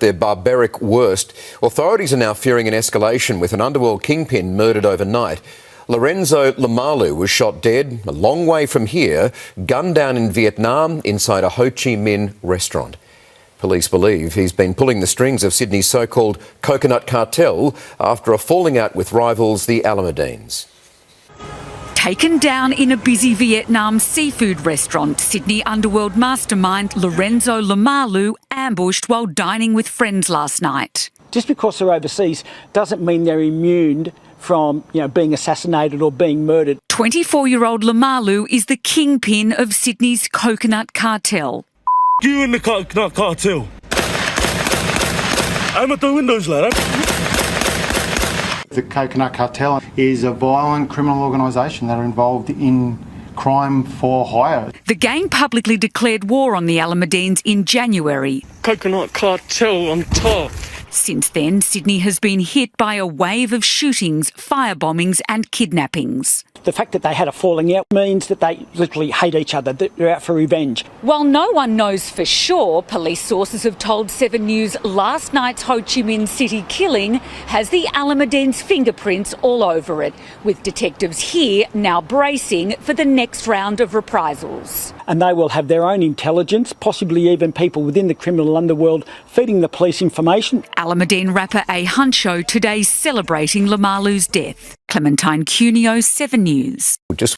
Their barbaric worst. Authorities are now fearing an escalation with an underworld kingpin murdered overnight. Lorenzo Lemalu was shot dead a long way from here, gunned down in Vietnam inside a Ho Chi Minh restaurant. Police believe he's been pulling the strings of Sydney's so-called coconut cartel after a falling out with rivals, the Almedines. Taken down in a busy Vietnam seafood restaurant, Sydney underworld mastermind Lorenzo Lemalu ambushed while dining with friends last night. Just because they're overseas doesn't mean they're immune from, being assassinated or being murdered. 24-year-old Lemalu is the kingpin of Sydney's coconut cartel. You in the coconut cartel. I'm at the windows, lad. The coconut cartel is a violent criminal organisation that are involved in crime for hire. The gang publicly declared war on the Almedines in January. Coconut cartel on top. Since then, Sydney has been hit by a wave of shootings, firebombings and kidnappings. The fact that they had a falling out means that they literally hate each other, that they're out for revenge. While no one knows for sure, police sources have told 7 News last night's Ho Chi Minh City killing has the Almedines' fingerprints all over it, with detectives here now bracing for the next round of reprisals. And they will have their own intelligence, possibly even people within the criminal underworld feeding the police information. Almedine rapper A Huncho today celebrating Lemalu's death. Clementine Cuneo, 7 News. Just